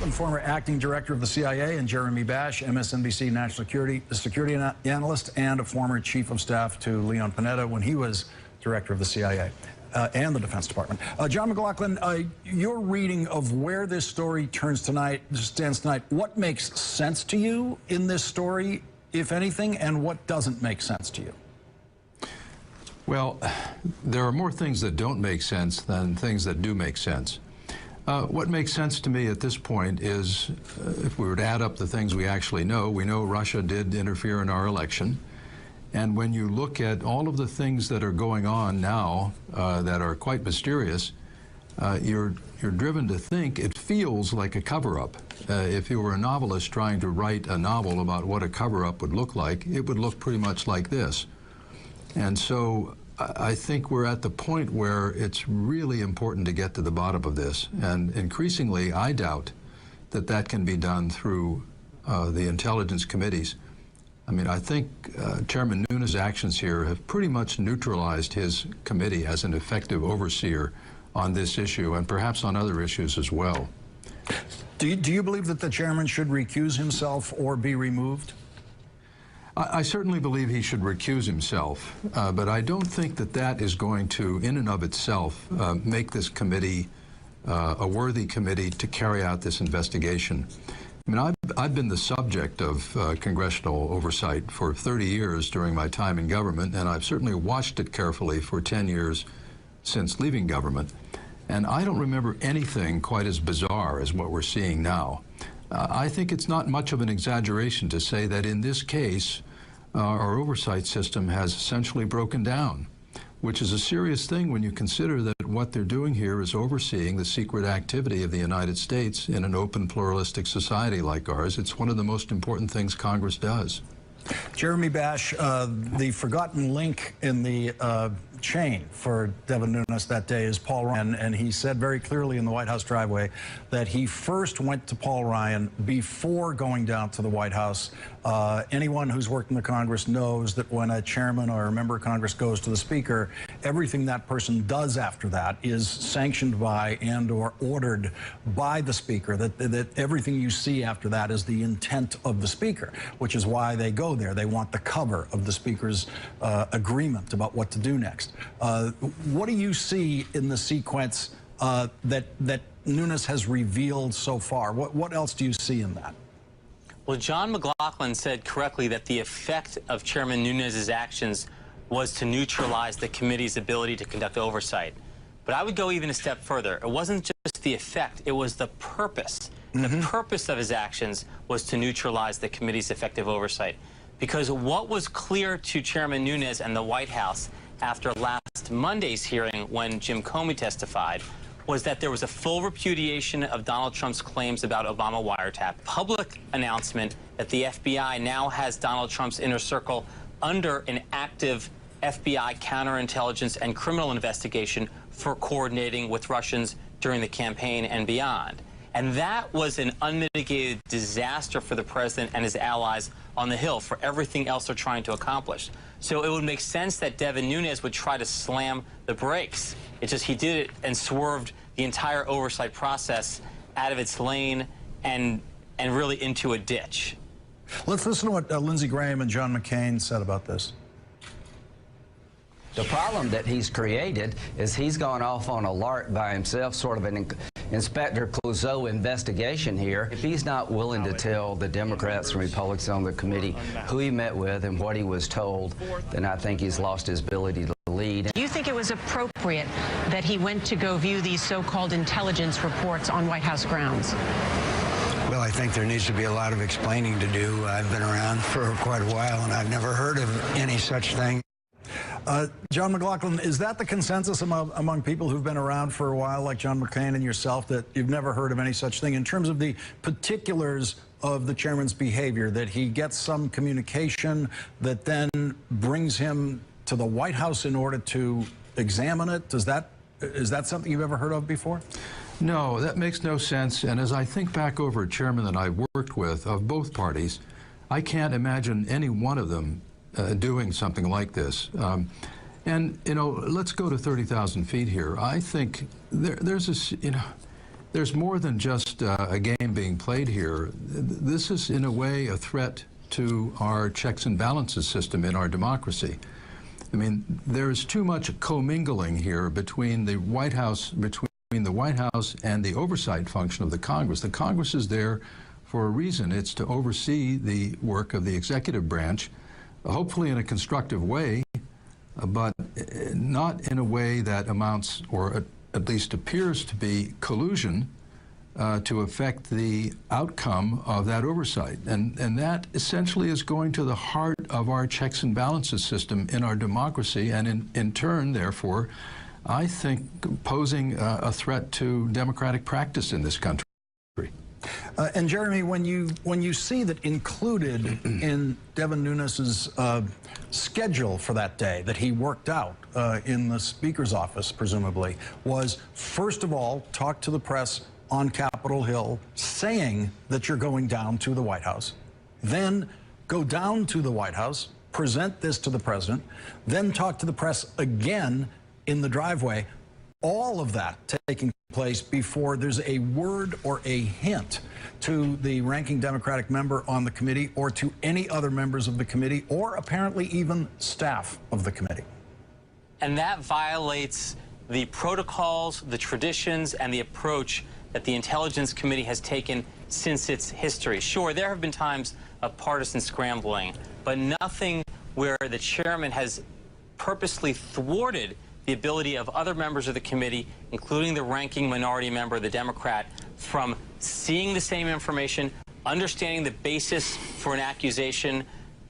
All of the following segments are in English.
McLaughlin, former acting director of the CIA, and Jeremy Bash, MSNBC national security analyst and a former chief of staff to Leon Panetta when he was director of the CIA and the Defense Department. John McLaughlin, your reading of where this story stands tonight, what makes sense to you in this story, if anything, and what doesn't make sense to you? Well, there are more things that don't make sense than things that do make sense. What makes sense to me at this point is, if we were to add up the things we actually know, we know Russia did interfere in our election. And when you look at all of the things that are going on now that are quite mysterious, you're driven to think it feels like a cover-up. If you were a novelist trying to write a novel about what a cover-up would look like, it would look pretty much like this. And so I think we're at the point where it's really important to get to the bottom of this. And increasingly, I doubt that that can be done through the intelligence committees. I mean, I think Chairman Nunes' actions here have pretty much neutralized his committee as an effective overseer on this issue and perhaps on other issues as well. Do you believe that the chairman should recuse himself or be removed? I certainly believe he should recuse himself, but I don't think that that is going to, in and of itself, make this committee a worthy committee to carry out this investigation. I mean, I've been the subject of congressional oversight for 30 years during my time in government, and I've certainly watched it carefully for 10 years since leaving government. And I don't remember anything quite as bizarre as what we're seeing now. I think it's not much of an exaggeration to say that in this case, our oversight system has essentially broken down, which is a serious thing when you consider that what they're doing here is overseeing the secret activity of the United States in an open, pluralistic society like ours. It's one of the most important things Congress does. Jeremy Bash, the forgotten link in the chain for Devin Nunes that day is Paul Ryan, and he said very clearly in the White House driveway that he first went to Paul Ryan before going down to the White House. Anyone who's worked in the Congress knows that when a chairman or a member of Congress goes to the Speaker, everything that person does after that is sanctioned by and or ordered by the Speaker, that everything you see after that is the intent of the Speaker, which is why they go there. They want the cover of the Speaker's agreement about what to do next. What do you see in the sequence that Nunes has revealed so far? What else do you see in that? Well, John McLaughlin said correctly that the effect of Chairman Nunes' actions was to neutralize the committee's ability to conduct oversight. But I would go even a step further. It wasn't just the effect, it was the purpose. The purpose of his actions was to neutralize the committee's effective oversight. Because what was clear to Chairman Nunes and the White House after last Monday's hearing when Jim Comey testified was that there was a full repudiation of Donald Trump's claims about Obama wiretap, public announcement that the FBI now has Donald Trump's inner circle under an active FBI counterintelligence and criminal investigation for coordinating with Russians during the campaign and beyond. And that was an unmitigated disaster for the president and his allies on the Hill for everything else they're trying to accomplish. So it would make sense that Devin Nunes would try to slam the brakes. It's just he did it and swerved the entire oversight process out of its lane and really into a ditch. Let's listen to what Lindsey Graham and John McCain said about this. The problem that he's created is he's gone off on a lark by himself, sort of an Inspector Clouseau investigation here. If he's not willing to tell the Democrats and Republicans on the committee who he met with and what he was told, then I think he's lost his ability to lead. Do you think it was appropriate that he went to go view these so-called intelligence reports on White House grounds? Well, I think there needs to be a lot of explaining to do. I've been around for quite a while, and I've never heard of any such thing. John McLaughlin, is that the consensus among people who've been around for a while, like John McCain and yourself, that you've never heard of any such thing in terms of the particulars of the chairman's behavior, that he gets some communication that then brings him to the White House in order to examine it? Is that something you've ever heard of before? No, that makes no sense. And as I think back over chairmen that I worked with of both parties, I can't imagine any one of them doing something like this. And, you know, let's go to 30,000 feet here. I think there's this, you know, there's more than just a game being played here. This is, in a way, a threat to our checks and balances system in our democracy. I mean, there's too much commingling here between the White House, and the oversight function of the Congress. The Congress is there for a reason. It's to oversee the work of the executive branch, hopefully in a constructive way, but not in a way that amounts, or at least appears to be, collusion to affect the outcome of that oversight. And that essentially is going to the heart of our checks and balances system in our democracy, and in turn, therefore, I think posing a threat to democratic practice in this country. And Jeremy, when you see that included in Devin Nunes's schedule for that day that he worked out in the Speaker's office, presumably, was, first of all, talk to the press on Capitol Hill saying that you're going down to the White House, then go down to the White House, present this to the president, then talk to the press again in the driveway, all of that taking place before there's a word or a hint to the ranking Democratic member on the committee or to any other members of the committee or apparently even staff of the committee. And that violates the protocols, the traditions, and the approach that the Intelligence Committee has taken since its history. Sure, there have been times of partisan scrambling, but nothing where the chairman has purposely thwarted the ability of other members of the committee, including the ranking minority member, the Democrat, from seeing the same information, understanding the basis for an accusation,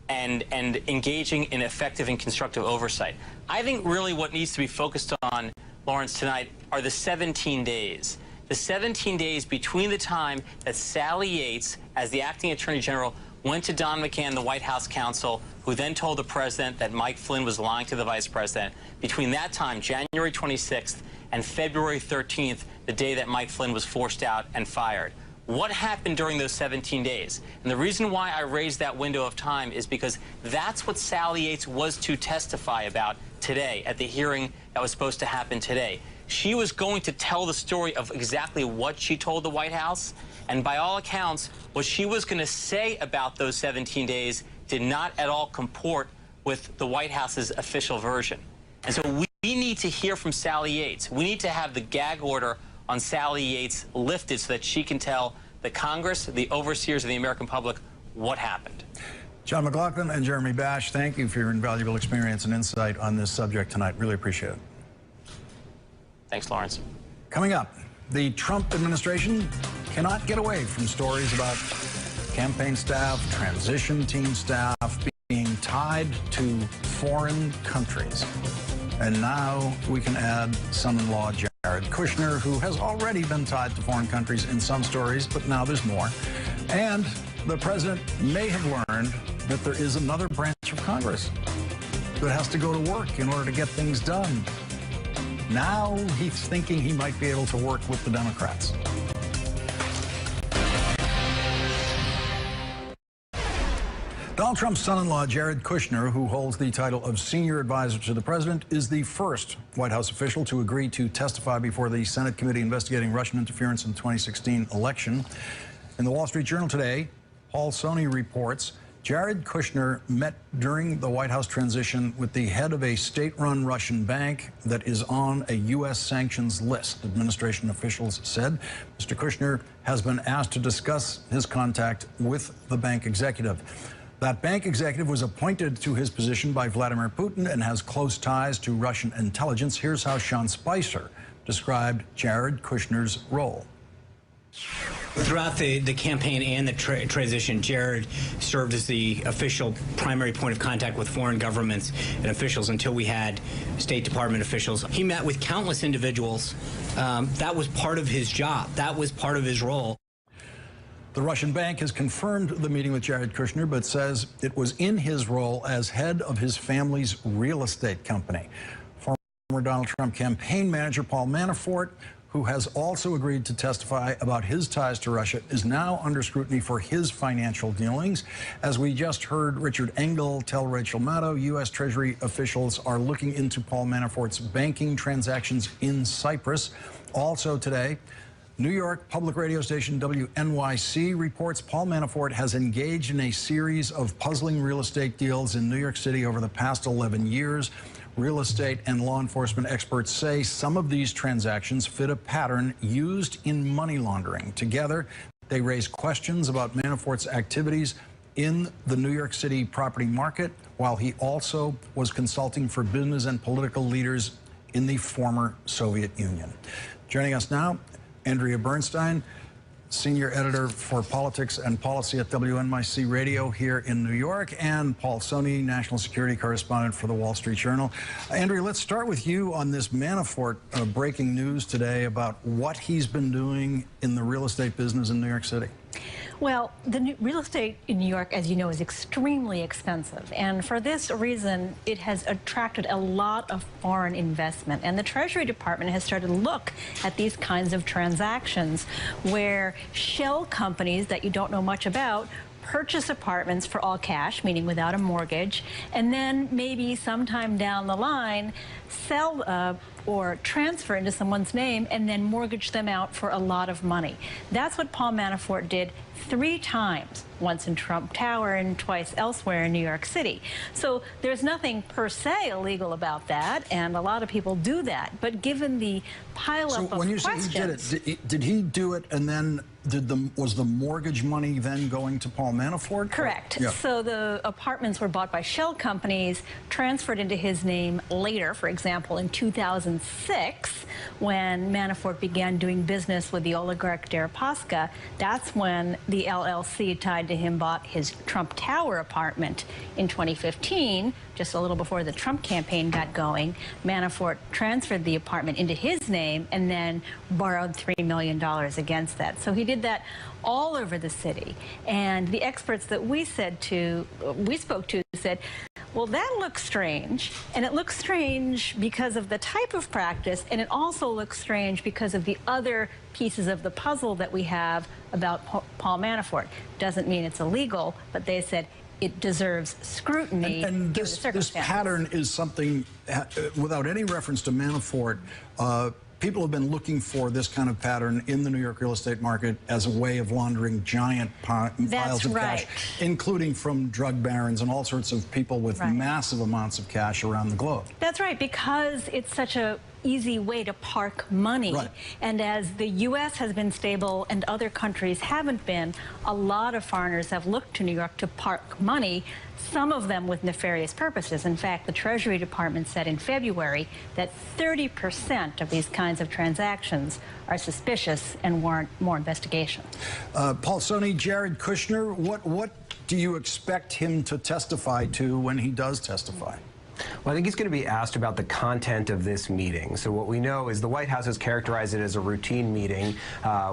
and engaging in effective and constructive oversight. I think really what needs to be focused on, Lawrence, tonight are the 17 days. The 17 days between the time that Sally Yates, as the acting attorney general, went to Don McCann, the White House counsel, who then told the president that Mike Flynn was lying to the vice president. Between that time, January 26th, and February 13th, the day that Mike Flynn was forced out and fired. What happened during those 17 days? And the reason why I raised that window of time is because that's what Sally Yates was to testify about today at the hearing that was supposed to happen today. She was going to tell the story of exactly what she told the White House, and by all accounts, what she was going to say about those 17 days did not at all comport with the White House's official version. And so we need to hear from Sally Yates. We need to have the gag order on Sally Yates lifted so that she can tell the Congress, the overseers of the American public, what happened. John McLaughlin and Jeremy Bash, thank you for your invaluable experience and insight on this subject tonight. Really appreciate it. Thanks, Lawrence. Coming up, the Trump administration cannot get away from stories about campaign staff, transition team staff being tied to foreign countries. And now we can add son-in-law Jared Kushner, who has already been tied to foreign countries in some stories, but now there's more. And the president may have learned that there is another branch of Congress that has to go to work in order to get things done. Now he's thinking he might be able to work with the Democrats. Donald Trump's son-in-law, Jared Kushner, who holds the title of senior advisor to the president, is the first White House official to agree to testify before the Senate committee investigating Russian interference in the 2016 election. In the Wall Street Journal today, Paul Sony reports Jared Kushner met during the White House transition with the head of a state-run Russian bank that is on a U.S. sanctions list, administration officials said. Mr. Kushner has been asked to discuss his contact with the bank executive. That bank executive was appointed to his position by Vladimir Putin and has close ties to Russian intelligence. Here's how Sean Spicer described Jared Kushner's role. Throughout the campaign and the transition, Jared served as the official primary point of contact with foreign governments and officials until we had State Department officials. He met with countless individuals. That was part of his job. That was part of his role. The Russian bank has confirmed the meeting with Jared Kushner, but says it was in his role as head of his family's real estate company. Former Donald Trump campaign manager Paul Manafort, who has also agreed to testify about his ties to Russia, is now under scrutiny for his financial dealings. As we just heard Richard Engel tell Rachel Maddow, U.S. Treasury officials are looking into Paul Manafort's banking transactions in Cyprus. Also today, New York public radio station WNYC reports Paul Manafort has engaged in a series of puzzling real estate deals in New York City over the past 11 years. Real estate and law enforcement experts say some of these transactions fit a pattern used in money laundering. Together, they raise questions about Manafort's activities in the New York City property market, while he also was consulting for business and political leaders in the former Soviet Union. Joining us now, Andrea Bernstein, senior editor for politics and policy at WNYC Radio here in New York, and Paul Soni, national security correspondent for the Wall Street Journal. Andrea, let's start with you on this Manafort breaking news today about what he's been doing in the real estate business in New York City. Well, the real estate in New York, as you know, is extremely expensive. And for this reason, it has attracted a lot of foreign investment. And the Treasury Department has started to look at these kinds of transactions where shell companies that you don't know much about purchase apartments for all cash, meaning without a mortgage, and then maybe sometime down the line sell or transfer into someone's name and then mortgage them out for a lot of money. That's what Paul Manafort did 3 times, once in Trump Tower and twice elsewhere in New York City. So there's nothing per se illegal about that, and a lot of people do that. But given the pileup of questions... So when you say he did he do it and then was the mortgage money then going to Paul Manafort? Correct. Yeah. So the apartments were bought by shell companies, transferred into his name later, for example, in 2006, when Manafort began doing business with the oligarch Deripaska. That's when the LLC tied to him bought his Trump Tower apartment in 2015, just a little before the Trump campaign got going. Manafort transferred the apartment into his name and then borrowed $3 million against that. So he did that all over the city. And the experts that we spoke to said, well, that looks strange. And it looks strange because of the type of practice, and it also looks strange because of the other pieces of the puzzle that we have about Paul Manafort. Doesn't mean it's illegal, but they said it deserves scrutiny. And this pattern is something, without any reference to Manafort, people have been looking for this kind of pattern in the New York real estate market as a way of laundering giant piles of cash, including from drug barons and all sorts of people with massive amounts of cash around the globe. That's right, because it's such a easy way to park money. Right. And as the U.S. has been stable and other countries haven't been, a lot of foreigners have looked to New York to park money, some of them with nefarious purposes. In fact, the Treasury Department said in February that 30% of these kinds of transactions are suspicious and warrant more investigation. Paul Soni, Jared Kushner, what do you expect him to testify to when he does testify? Well, I think he's going to be asked about the content of this meeting. So what we know is the White House has characterized it as a routine meeting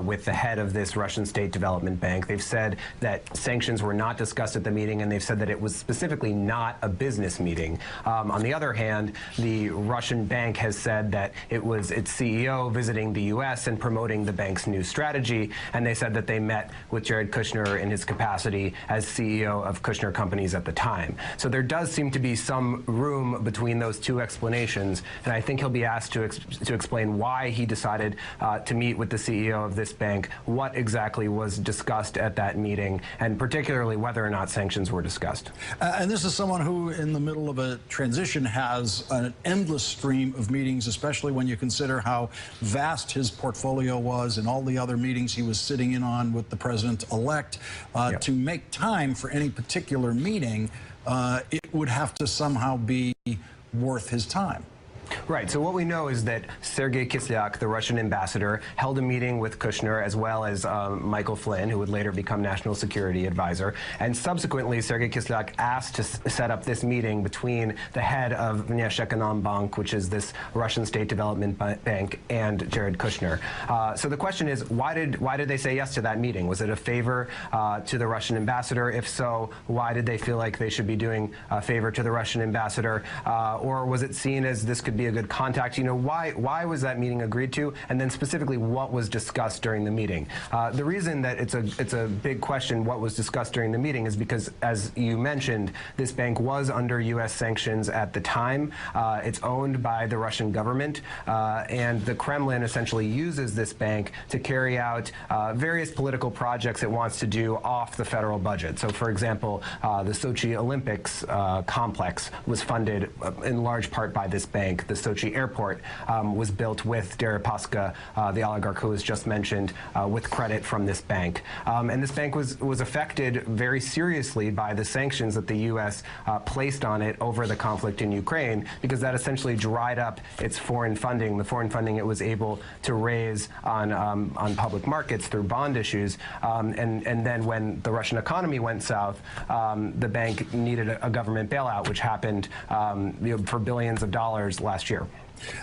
with the head of this Russian State Development Bank. They've said that sanctions were not discussed at the meeting, and they've said that it was specifically not a business meeting. On the other hand, the Russian bank has said that it was its CEO visiting the U.S. and promoting the bank's new strategy, and they said that they met with Jared Kushner in his capacity as CEO of Kushner Companies at the time. So there does seem to be some room between those two explanations, and I think he'll be asked to explain why he decided to meet with the CEO of this bank, what exactly was discussed at that meeting, and particularly whether or not sanctions were discussed. And this is someone who, in the middle of a transition, has an endless stream of meetings, especially when you consider how vast his portfolio was and all the other meetings he was sitting in on with the president-elect. To make time for any particular meeting, it would have to somehow be worth his time. Right. So what we know is that Sergei Kislyak, the Russian ambassador, held a meeting with Kushner as well as Michael Flynn, who would later become national security advisor. And subsequently, Sergei Kislyak asked to set up this meeting between the head of Vneshekonombank, which is this Russian state development bank, and Jared Kushner. So the question is, why did they say yes to that meeting? Was it a favor to the Russian ambassador? If so, why did they feel like they should be doing a favor to the Russian ambassador? Or was it seen as this could be a good contact. You know, why was that meeting agreed to, and then specifically what was discussed during the meeting? The reason that it's a big question what was discussed during the meeting is because, as you mentioned, this bank was under U.S. sanctions at the time. It's owned by the Russian government, and the Kremlin essentially uses this bank to carry out various political projects it wants to do off the federal budget. So, for example, the Sochi Olympics complex was funded in large part by this bank. The Sochi airport was built with Deripaska, the oligarch who was just mentioned, with credit from this bank. And this bank was affected very seriously by the sanctions that the U.S. Placed on it over the conflict in Ukraine, because that essentially dried up its foreign funding, the foreign funding it was able to raise on public markets through bond issues. And then when the Russian economy went south, the bank needed a government bailout, which happened for billions of dollars last year.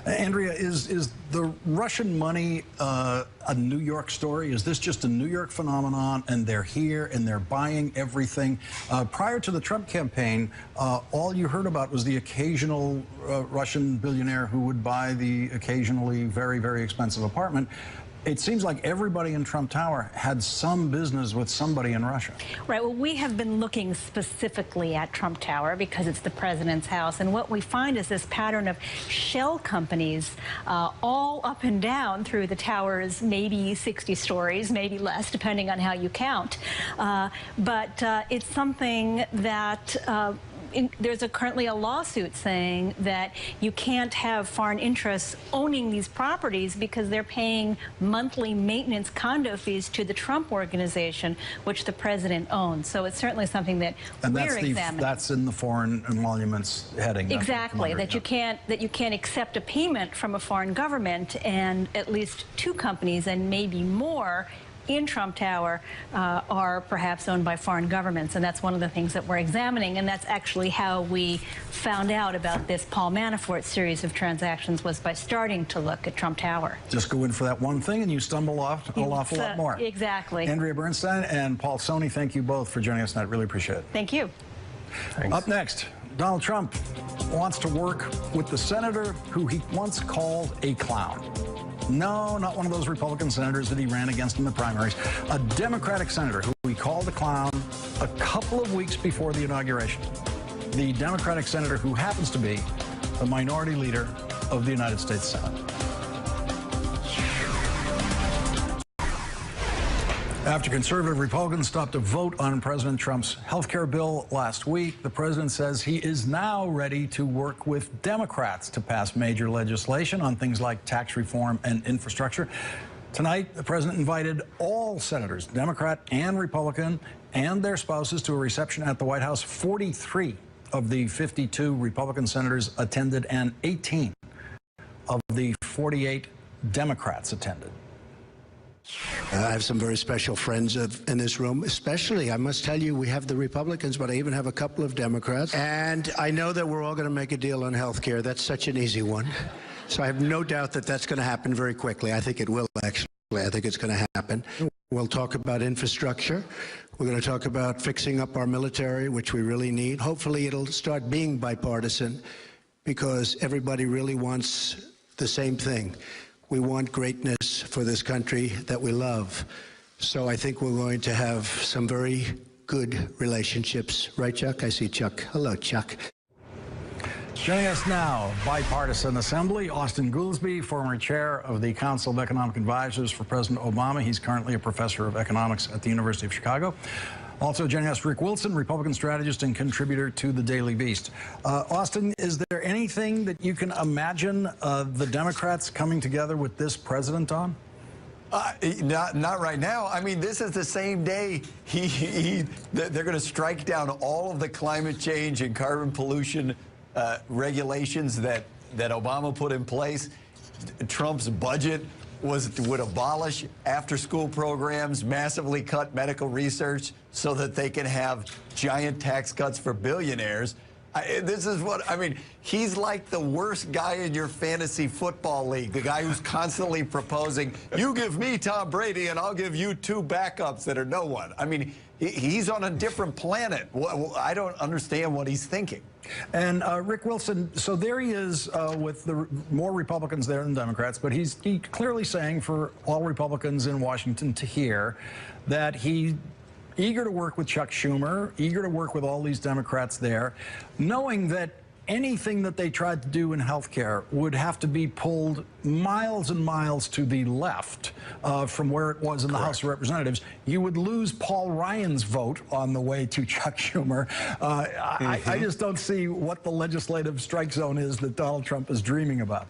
Andrea, is the Russian money a New York story? Is this just a New York phenomenon, and they're here and they're buying everything? Prior to the Trump campaign, all you heard about was the occasional Russian billionaire who would buy the occasionally very, very expensive apartment. It seems like everybody in Trump Tower had some business with somebody in Russia. Right. Well, we have been looking specifically at Trump Tower because it's the president's house. And what we find is this pattern of shell companies all up and down through the tower's maybe 60 stories, maybe less, depending on how you count. But it's something that there's currently a lawsuit saying that you can't have foreign interests owning these properties because they're paying monthly maintenance condo fees to the Trump organization, which the president owns. So it's certainly something that we're examining. That's in the foreign emoluments heading. Exactly, that you can't accept a payment from a foreign government, and at least two companies and maybe more in Trump Tower are perhaps owned by foreign governments, and that's one of the things that we're examining, and that's actually how we found out about this Paul Manafort series of transactions, was by starting to look at Trump Tower. Just go in for that one thing and you stumble off an awful lot more. Exactly. Andrea Bernstein and Paul Soni, thank you both for joining us tonight. Really appreciate it. Thank you. Thanks. Up next, Donald Trump wants to work with the senator who he once called a clown. No, not one of those Republican senators that he ran against in the primaries. A Democratic senator who he called a clown a couple of weeks before the inauguration. The Democratic senator who happens to be the minority leader of the United States Senate. After conservative Republicans stopped to vote on President Trump's health care bill last week, the president says he is now ready to work with Democrats to pass major legislation on things like tax reform and infrastructure. Tonight, the president invited all senators, Democrat and Republican, and their spouses to a reception at the White House. 43 of the 52 Republican senators attended, and 18 of the 48 Democrats attended. I have some very special friends in this room, especially, I must tell you, we have the Republicans, but I even have a couple of Democrats. And I know that we're all going to make a deal on health care. That's such an easy one. So I have no doubt that that's going to happen very quickly. I think it will, actually. I think it's going to happen. We'll talk about infrastructure. We're going to talk about fixing up our military, which we really need. Hopefully it'll start being bipartisan, because everybody really wants the same thing. We want greatness for this country that we love. So I think we're going to have some very good relationships. Right, Chuck? I see Chuck. Hello, Chuck. Joining us now, bipartisan assembly, Austin Goolsbee, former chair of the Council of Economic Advisors for President Obama. He's currently a professor of economics at the University of Chicago. Also joining us, Rick Wilson, Republican strategist and contributor to the Daily Beast. Austin, is there anything that you can imagine the Democrats coming together with this president on? Not right now. I mean, this is the same day they're going to strike down all of the climate change and carbon pollution regulations that Obama put in place. Trump's budget would abolish after-school programs, massively cut medical research so that they can have giant tax cuts for billionaires. This is what, I mean, he's like the worst guy in your fantasy football league, the guy who's constantly proposing, you give me Tom Brady and I'll give you 2 backups that are no one. I mean, he's on a different planet. I don't understand what he's thinking. And Rick Wilson, so there he is with more Republicans there than Democrats, but he's clearly saying for all Republicans in Washington to hear that he eager to work with Chuck Schumer, eager to work with all these Democrats there, knowing that anything that they tried to do in health care would have to be pulled miles and miles to the left from where it was in the House of Representatives. You would lose Paul Ryan's vote on the way to Chuck Schumer. I just don't see what the legislative strike zone is that Donald Trump is dreaming about.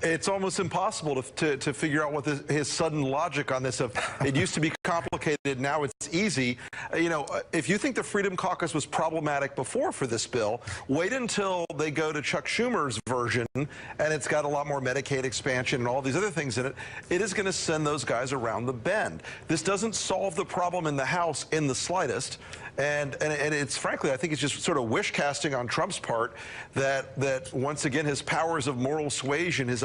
It's almost impossible to figure out what his sudden logic on this. It used to be complicated, now it's easy. You know, if you think the Freedom Caucus was problematic before for this bill, wait until they go to Chuck Schumer's version, and it's got a lot more Medicaid expansion and all these other things in it. It is going to send those guys around the bend. This doesn't solve the problem in the House in the slightest. And it's frankly, I think it's just sort of wish casting on Trump's part that once again his powers of moral suasion, his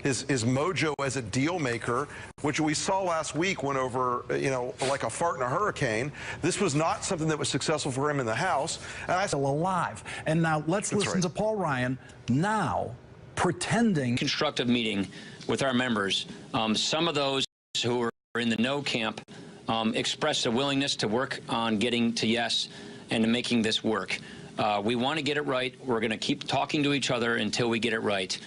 mojo as a deal maker, which we saw last week went over, you know, like a fart in a hurricane. This was not something that was successful for him in the House. And I still alive. And now let's listen to Paul Ryan now pretending. Constructive meeting with our members. Some of those who are in the no camp expressed a willingness to work on getting to yes and to making this work. We want to get it right. We're going to keep talking to each other until we get it right.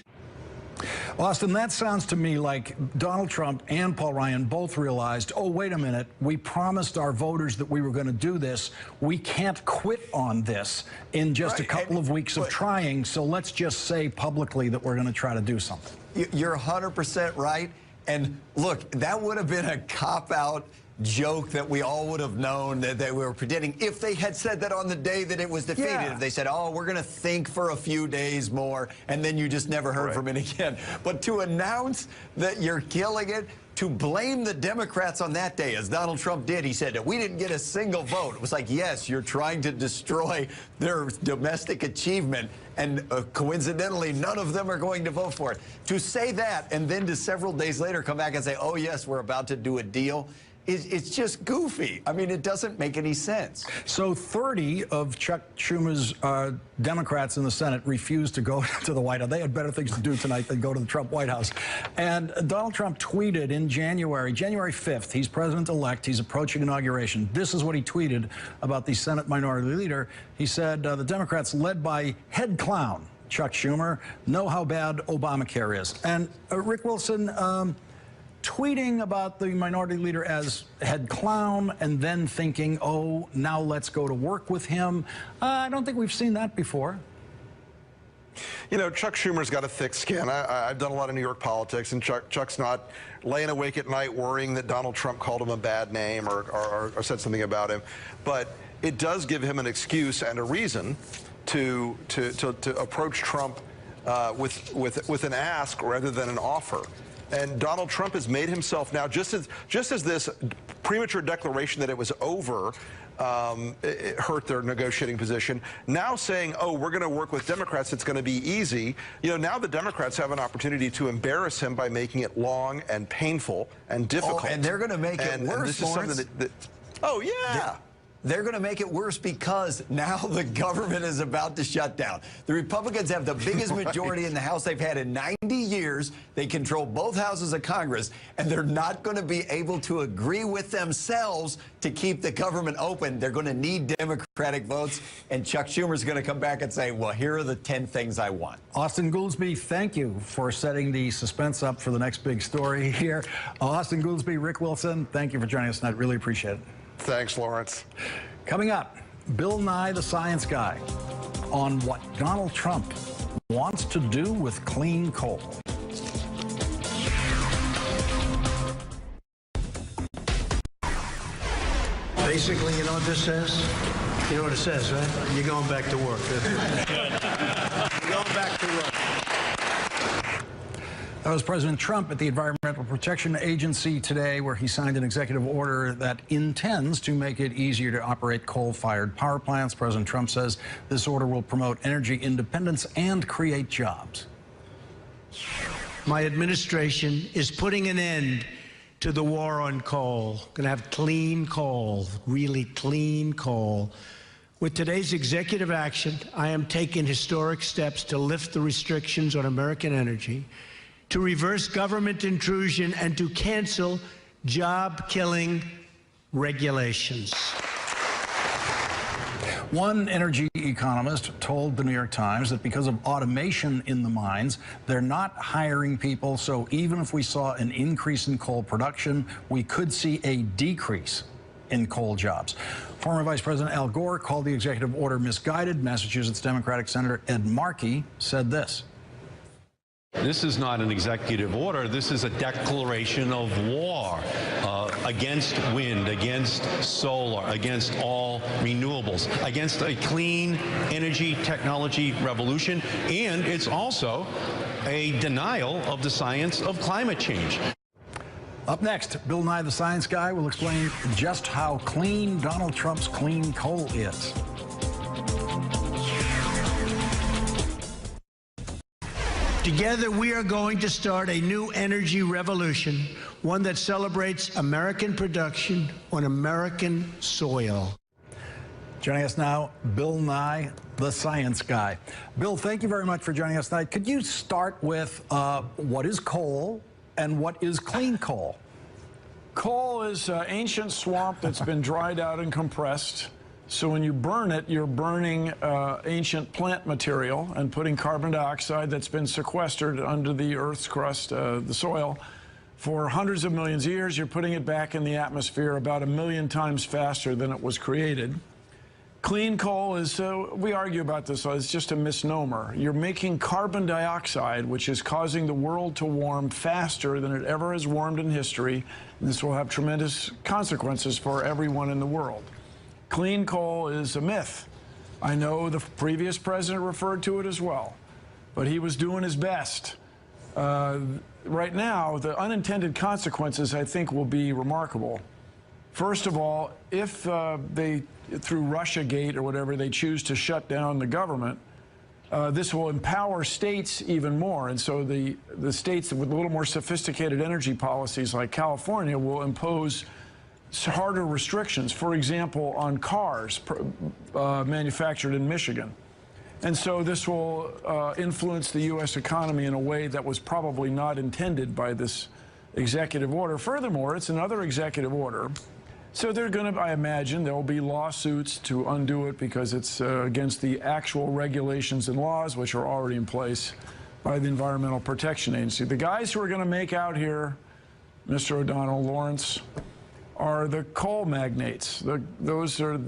Austin, that sounds to me like Donald Trump and Paul Ryan both realized, oh, wait a minute, we promised our voters that we were going to do this. We can't quit on this in just a couple of weeks of trying, so let's just say publicly that we're going to try to do something. You're 100% right. And look, that would have been a cop-out joke that we all would have known that they were pretending if they had said that on the day that it was defeated. Yeah. If they said, oh, we're going to think for a few days more, and then you just never heard from it again. But to announce that you're killing it, to blame the Democrats on that day, as Donald Trump did, he said that we didn't get a single vote. It was like, yes, you're trying to destroy their domestic achievement, and coincidentally, none of them are going to vote for it. To say that, and then to several days later come back and say, oh, yes, we're about to do a deal, it's just goofy. I mean, it doesn't make any sense. So 30 of Chuck Schumer's Democrats in the Senate refused to go to the White House. They had better things to do tonight than go to the Trump White House. And Donald Trump tweeted in January 5th, he's president-elect, he's approaching inauguration. This is what he tweeted about the Senate Minority Leader. He said, the Democrats led by head clown Chuck Schumer know how bad Obamacare is. And Rick Wilson, tweeting about the minority leader as head clown and then thinking, oh, now let's go to work with him. I don't think we've seen that before. You know, Chuck Schumer's got a thick skin. I've done a lot of New York politics, and Chuck's not laying awake at night worrying that Donald Trump called him a bad name or said something about him. But it does give him an excuse and a reason to approach Trump with an ask rather than an offer. And Donald Trump has made himself now, just as this premature declaration that it was over it hurt their negotiating position, now saying, oh, we're going to work with Democrats, it's going to be easy. You know, now the Democrats have an opportunity to embarrass him by making it long and painful and difficult. Oh, and they're going to make it worse, this is something that oh, yeah. They're going to make it worse because now the government is about to shut down. The Republicans have the biggest majority in the House they've had in 90 years. They control both houses of Congress, and they're not going to be able to agree with themselves to keep the government open. They're going to need Democratic votes, and Chuck Schumer's going to come back and say, well, here are the 10 things I want. Austin Goolsbee, thank you for setting the suspense up for the next big story here. Austin Goolsbee, Rick Wilson, thank you for joining us tonight. Really appreciate it. Thanks, Lawrence. Coming up, Bill Nye, the science guy, on what Donald Trump wants to do with clean coal. Basically, you know what this says? You know what it says, right? You're going back to work. You're going back to work. That was President Trump at the Environmental Protection Agency today, where he signed an executive order that intends to make it easier to operate coal-fired power plants. President Trump says this order will promote energy independence and create jobs. My administration is putting an end to the war on coal. Going to have clean coal, really clean coal. With today's executive action, I am taking historic steps to lift the restrictions on American energy, to reverse government intrusion, and to cancel job-killing regulations. One energy economist told the New York Times that because of automation in the mines, they're not hiring people, so even if we saw an increase in coal production, we could see a decrease in coal jobs. Former Vice President Al Gore called the executive order misguided. Massachusetts Democratic Senator Ed Markey said this. This is not an executive order. This is a declaration of war against wind, against solar, against all renewables, against a clean energy technology revolution, and it's also a denial of the science of climate change. Up next, Bill Nye the Science Guy will explain just how clean Donald Trump's clean coal is. Together, we are going to start a new energy revolution, one that celebrates American production on American soil. Joining us now, Bill Nye, the Science Guy. Bill, thank you very much for joining us tonight. Could you start with what is coal and what is clean coal? Coal is ancient swamp that's been dried out and compressed. So when you burn it, you're burning ancient plant material and putting carbon dioxide that's been sequestered under the Earth's crust, the soil, for hundreds of millions of years. You're putting it back in the atmosphere about 1 million times faster than it was created. Clean coal is, we argue about this, it's just a misnomer. You're making carbon dioxide, which is causing the world to warm faster than it ever has warmed in history. And this will have tremendous consequences for everyone in the world. Clean coal is a myth. I know the previous president referred to it as well, but he was doing his best. Right now, the unintended consequences, I think, will be remarkable. First of all, if they, through Russiagate or whatever, they choose to shut down the government, this will empower states even more. And so the states with a little more sophisticated energy policies like California will impose harder restrictions, for example, on cars manufactured in Michigan. And so this will influence the U.S. economy in a way that was probably not intended by this executive order. Furthermore, it's another executive order. So they're going to, I imagine, there will be lawsuits to undo it because it's against the actual regulations and laws which are already in place by the Environmental Protection Agency. The guys who are going to make out here, Mr. O'Donnell, Lawrence, are the coal magnates. Those are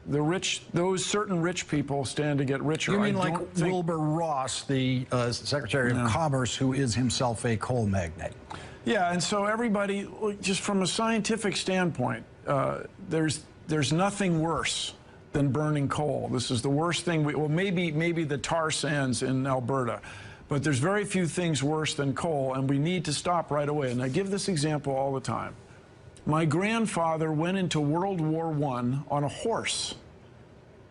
the rich, those certain rich people stand to get richer. You mean like Wilbur Ross, the Secretary of Commerce, who is himself a coal magnate? Yeah, and so everybody, just from a scientific standpoint, there's nothing worse than burning coal. This is the worst thing. Well, maybe the tar sands in Alberta, but there's very few things worse than coal, and we need to stop right away. And I give this example all the time. My grandfather went into World War I on a horse.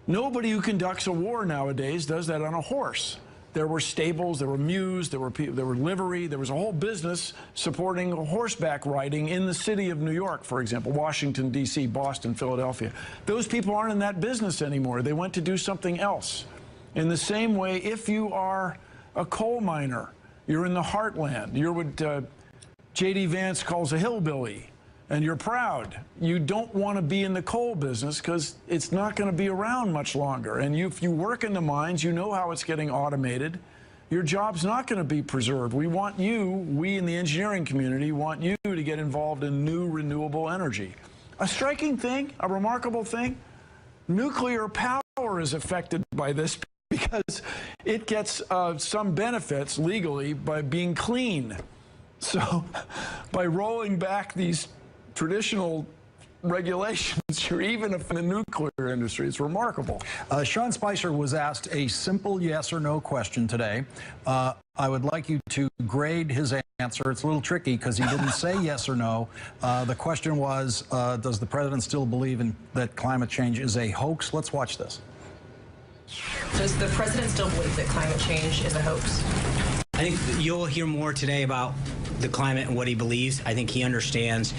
Nobody who conducts a war nowadays does that on a horse. There were stables, there were mews, there were livery, there was a whole business supporting horseback riding in the city of New York, for example, Washington, D.C., Boston, Philadelphia. Those people aren't in that business anymore. They went to do something else. In the same way, if you are a coal miner, you're in the heartland, you're what J.D. Vance calls a hillbilly, and you're proud. You don't want to be in the coal business because it's not going to be around much longer. And if you work in the mines, you know how it's getting automated. Your job's not going to be preserved. We want you, we in the engineering community, want you to get involved in new renewable energy. A striking thing, a remarkable thing, nuclear power is affected by this because it gets some benefits legally by being clean. So by rolling back these traditional regulations. You're even in the nuclear industry. It's remarkable. Sean Spicer was asked a simple yes or no question today. I would like you to grade his answer. It's a little tricky because he didn't say yes or no. The question was, does the president still believe that climate change is a hoax? Let's watch this. Does the president still believe that climate change is a hoax? I think you'll hear more today about the climate and what he believes. I think he understands.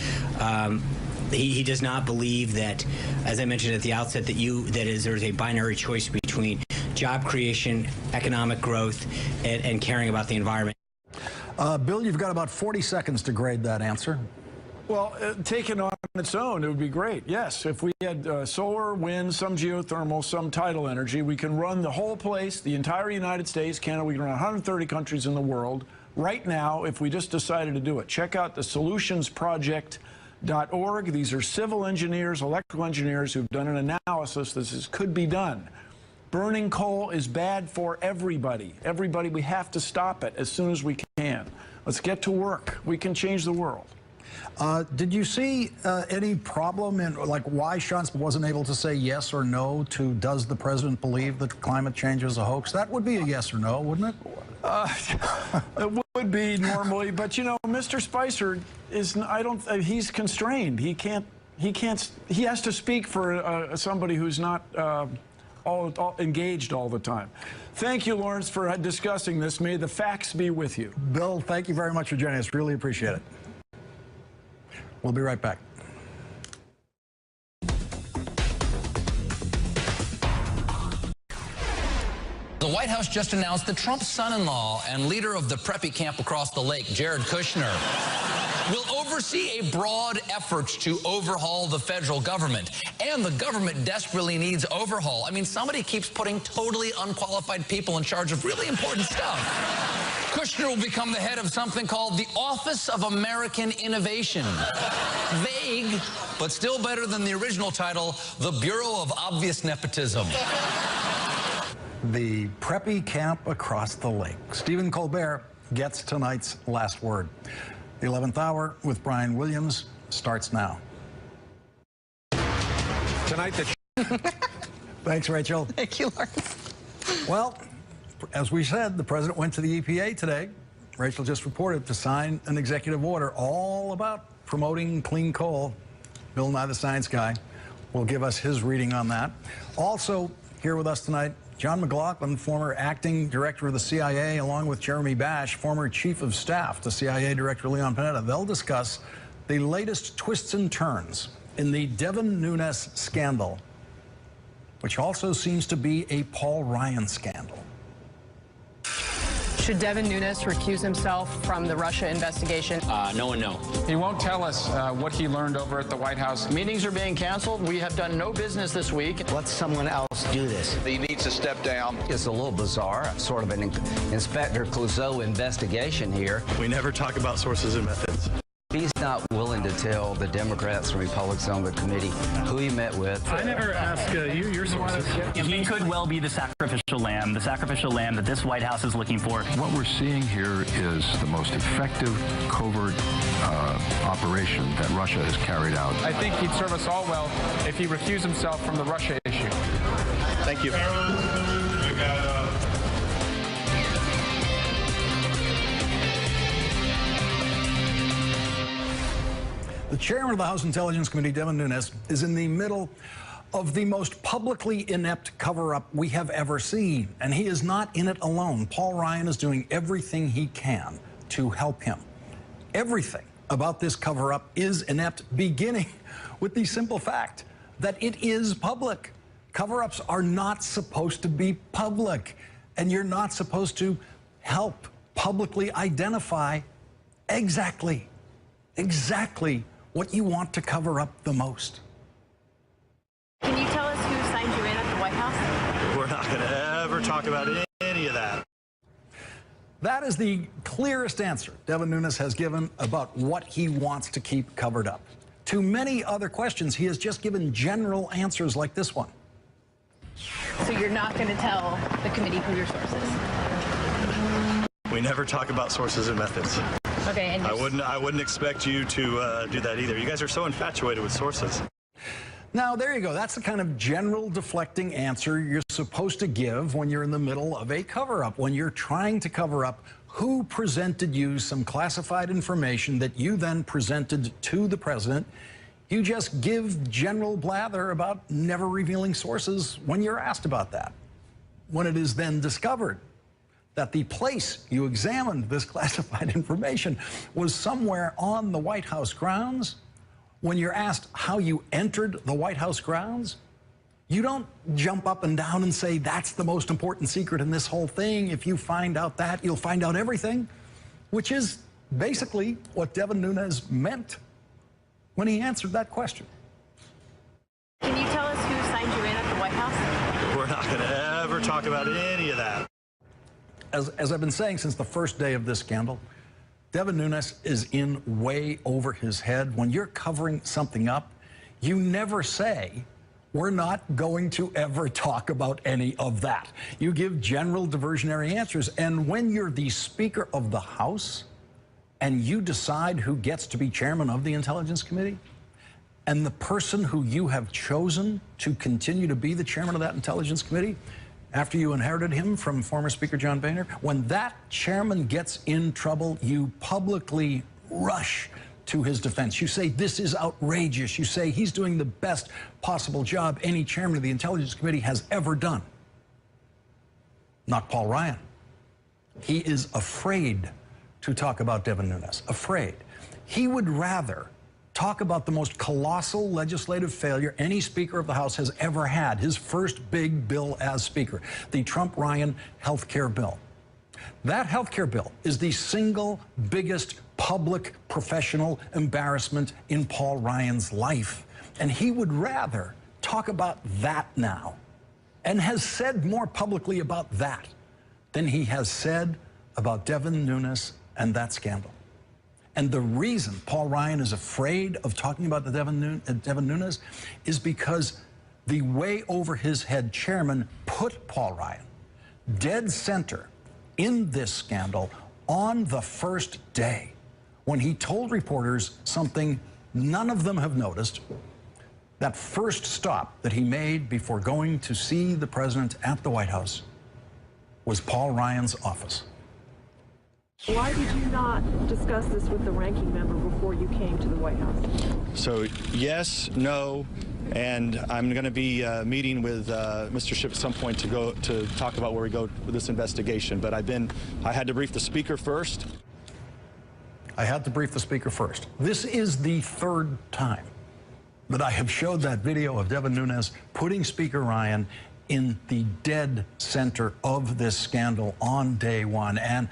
He does not believe that, as I mentioned at the outset, there's a binary choice between job creation, economic growth, and caring about the environment. Bill, you've got about 40 seconds to grade that answer. Well, taken on its own, it would be great. Yes, if we had solar, wind, some geothermal, some tidal energy, we can run the whole place, the entire United States, Canada, we can run 130 countries in the world right now if we just decided to do it. Check out the solutionsproject.org. These are civil engineers, electrical engineers who've done an analysis. This could be done. Burning coal is bad for everybody. Everybody, we have to stop it as soon as we can. Let's get to work. We can change the world. Did you see any problem in, like, why Sean wasn't able to say yes or no to does the president believe that climate change is a hoax? That would be a yes or no, wouldn't it? It would be normally, but you know, Mr. Spicer is, he's constrained. He has to speak for somebody who's not all engaged all the time. Thank you, Lawrence, for discussing this. May the facts be with you. Bill, thank you very much for joining us. Really appreciate it. We'll be right back. The White House just announced that Trump's son-in-law and leader of the preppy camp across the lake, Jared Kushner, will oversee a broad effort to overhaul the federal government. And the government desperately needs overhaul. I mean, somebody keeps putting totally unqualified people in charge of really important stuff. Kushner will become the head of something called the Office of American Innovation. Vague, but still better than the original title, the Bureau of Obvious Nepotism. The preppy camp across the lake. Stephen Colbert gets tonight's last word. The 11th hour with Brian Williams starts now. Tonight, Thanks, Rachel. Thank you, Lawrence. Well, as we said, the president went to the EPA today. Rachel just reported to sign an executive order all about promoting clean coal. Bill Nye, the science guy, will give us his reading on that. Also here with us tonight, John McLaughlin, former acting director of the CIA, along with Jeremy Bash, former chief of staff to CIA Director Leon Panetta. They'll discuss the latest twists and turns in the Devin Nunes scandal, which also seems to be a Paul Ryan scandal. Should Devin Nunes recuse himself from the Russia investigation? No and no. He won't tell us what he learned over at the White House. Meetings are being canceled. We have done no business this week. Let someone else do this. He needs to step down. It's a little bizarre, sort of an Inspector Clouseau investigation here. We never talk about sources and methods. He's not willing to tell the Democrats and Republicans on the committee who he met with. I never asked you your sources. He could well be the sacrificial lamb that this White House is looking for. What we're seeing here is the most effective covert operation that Russia has carried out. I think he'd serve us all well if he recused himself from the Russia issue. Thank you. The chairman of the House Intelligence Committee, Devin Nunes, is in the middle of the most publicly inept cover-up we have ever seen. And he is not in it alone. Paul Ryan is doing everything he can to help him. Everything about this cover-up is inept, beginning with the simple fact that it is public. Cover-ups are not supposed to be public, and you're not supposed to help publicly identify exactly what you want to cover up the most. Can you tell us who signed you in at the White House? We're not going to ever talk about any of that. That is the clearest answer Devin Nunes has given about what he wants to keep covered up. To many other questions, he has just given general answers like this one. So you're not going to tell the committee who your source is? We never talk about sources and methods. Okay. And I wouldn't expect you to do that either. You guys are so infatuated with sources. Now, there you go. That's the kind of general deflecting answer you're supposed to give when you're in the middle of a cover-up, when you're trying to cover up who presented you some classified information that you then presented to the president. You just give general blather about never revealing sources when you're asked about that. When it is then discovered that the place you examined this classified information was somewhere on the White House grounds, when you're asked how you entered the White House grounds, you don't jump up and down and say, that's the most important secret in this whole thing. If you find out that, you'll find out everything, which is basically what Devin Nunes meant when he answered that question. Can you tell us who signed you in at the White House? We're not going to ever talk about any of that. As I've been saying since the first day of this scandal, Devin Nunes is in way over his head. When you're covering something up, you never say, we're not going to ever talk about any of that. You give general diversionary answers. And when you're the Speaker of the House and you decide who gets to be chairman of the Intelligence Committee, and the person who you have chosen to continue to be the chairman of that Intelligence Committee, after you inherited him from former Speaker John Boehner, when that chairman gets in trouble, you publicly rush to his defense. You say, this is outrageous. You say, he's doing the best possible job any chairman of the Intelligence Committee has ever done. Not Paul Ryan. He is afraid to talk about Devin Nunes, afraid. He would rather talk about the most colossal legislative failure any Speaker of the House has ever had, his first big bill as Speaker, the Trump-Ryan health care bill. That health care bill is the single biggest public professional embarrassment in Paul Ryan's life. And he would rather talk about that now, and has said more publicly about that than he has said about Devin Nunes and that scandal. And the reason Paul Ryan is afraid of talking about the Devin Nunes is because the way over his head chairman put Paul Ryan dead center in this scandal on the first day, when he told reporters something none of them have noticed. That first stop that he made before going to see the president at the White House was Paul Ryan's office. Why did you not discuss this with the ranking member before you came to the White House? So yes, no, and I'm going to be meeting with Mr. Schiff at some point to talk about where we go with this investigation. But I had to brief the Speaker first. I had to brief the Speaker first. This is the third time that I have showed that video of Devin Nunes putting Speaker Ryan in the dead center of this scandal on day one. And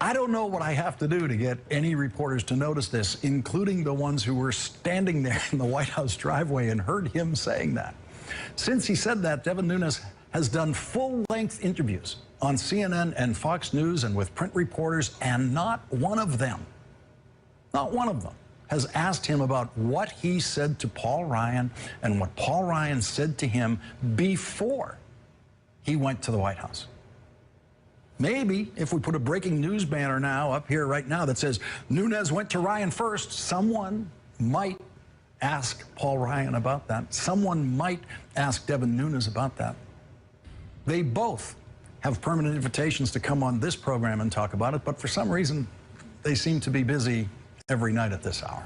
I don't know what I have to do to get any reporters to notice this, including the ones who were standing there in the White House driveway and heard him saying that. Since he said that, Devin Nunes has done full-length interviews on CNN and Fox News and with print reporters, and not one of them has asked him about what he said to Paul Ryan and what Paul Ryan said to him before he went to the White House. Maybe if we put a breaking news banner now up here right now that says Nunes went to Ryan first, someone might ask Paul Ryan about that. Someone might ask Devin Nunes about that. They both have permanent invitations to come on this program and talk about it, but for some reason, they seem to be busy every night at this hour.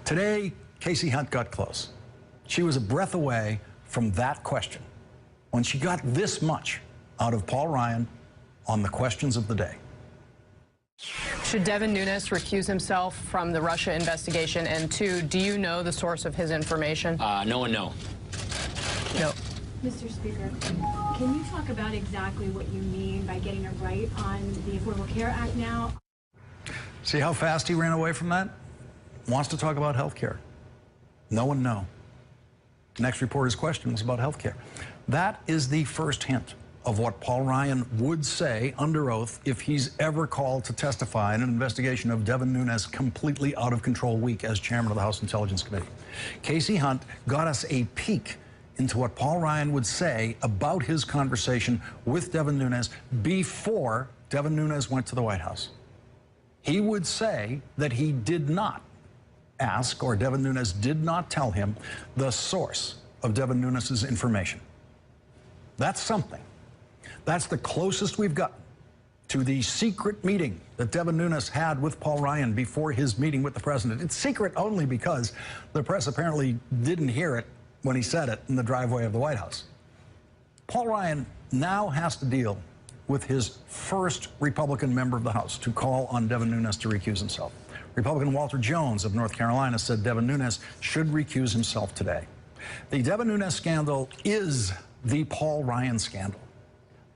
Today, Casey Hunt got close. She was a breath away from that question when she got this much out of Paul Ryan on the questions of the day. Should Devin Nunes recuse himself from the Russia investigation? And two, do you know the source of his information? No one knows. No. Mr. Speaker, can you talk about exactly what you mean by getting it right on the Affordable Care Act now? See how fast he ran away from that? Wants to talk about health care. No one know. Next reporter's question was about health care. That is the first hint of what Paul Ryan would say under oath if he's ever called to testify in an investigation of Devin Nunes' completely out of control week as chairman of the House Intelligence Committee. Casey Hunt got us a peek into what Paul Ryan would say about his conversation with Devin Nunes before Devin Nunes went to the White House. He would say that he did not ask, or Devin Nunes did not tell him, the source of Devin Nunes' information. That's something. That's the closest we've gotten to the secret meeting that Devin Nunes had with Paul Ryan before his meeting with the president. It's secret only because the press apparently didn't hear it when he said it in the driveway of the White House. Paul Ryan now has to deal with his first Republican member of the House to call on Devin Nunes to recuse himself. Republican Walter Jones of North Carolina said Devin Nunes should recuse himself today. The Devin Nunes scandal is the Paul Ryan scandal.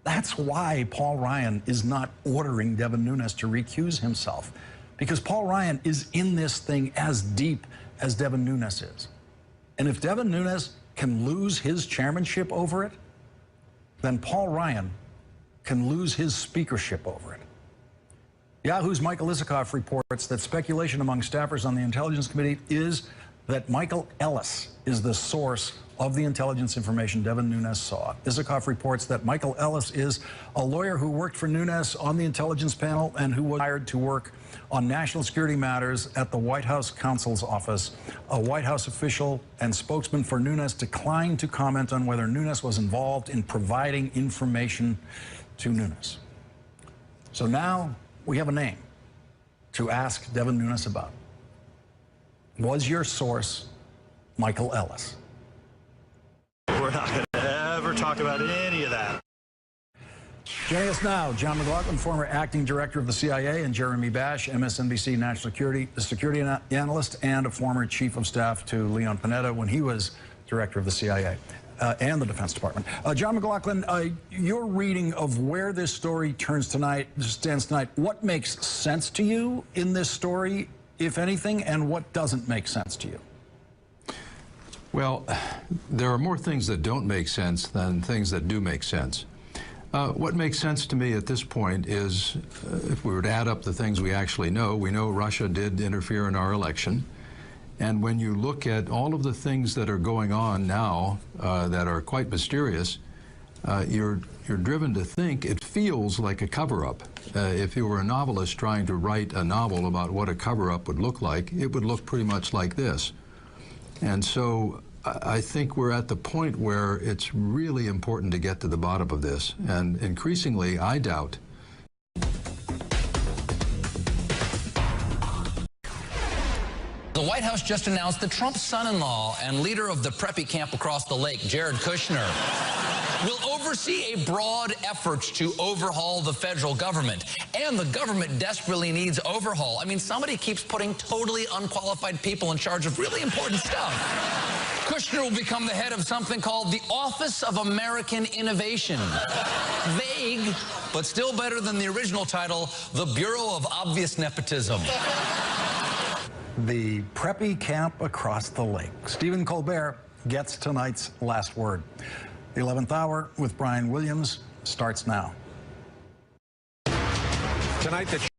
That's why Paul Ryan is not ordering Devin Nunes to recuse himself, because Paul Ryan is in this thing as deep as Devin Nunes is. And if Devin Nunes can lose his chairmanship over it, then Paul Ryan can lose his speakership over it. Yahoo's Michael Isikoff reports that speculation among staffers on the Intelligence Committee is that Michael Ellis is the source of the intelligence information Devin Nunes saw. Isikoff reports that Michael Ellis is a lawyer who worked for Nunes on the intelligence panel and who was hired to work on national security matters at the White House counsel's office. A White House official and spokesman for Nunes declined to comment on whether Nunes was involved in providing information to Nunes. So now we have a name to ask Devin Nunes about. Was your source Michael Ellis? We're not going to ever talk about any of that. Joining us now, John McLaughlin, former acting director of the CIA, and Jeremy Bash, MSNBC national security analyst and a former chief of staff to Leon Panetta when he was director of the CIA and the Defense Department. John McLaughlin, your reading of where this story stands tonight, what makes sense to you in this story, if anything, and what doesn't make sense to you? Well, there are more things that don't make sense than things that do make sense. What makes sense to me at this point is, if we were to add up the things we actually know, we know Russia did interfere in our election. And when you look at all of the things that are going on now that are quite mysterious, you're driven to think it feels like a cover-up. If you were a novelist trying to write a novel about what a cover-up would look like, it would look pretty much like this. And so I think we're at the point where it's really important to get to the bottom of this. And increasingly, I doubt. The White House just announced that Trump's son-in-law and leader of the preppy camp across the lake, Jared Kushner, will oversee a broad effort to overhaul the federal government. And the government desperately needs overhaul. I mean, somebody keeps putting totally unqualified people in charge of really important stuff. Kushner will become the head of something called the Office of American Innovation. Vague, but still better than the original title, the Bureau of Obvious Nepotism. The preppy camp across the lake. Stephen Colbert gets tonight's last word. The 11th hour with Brian Williams starts now. Tonight, the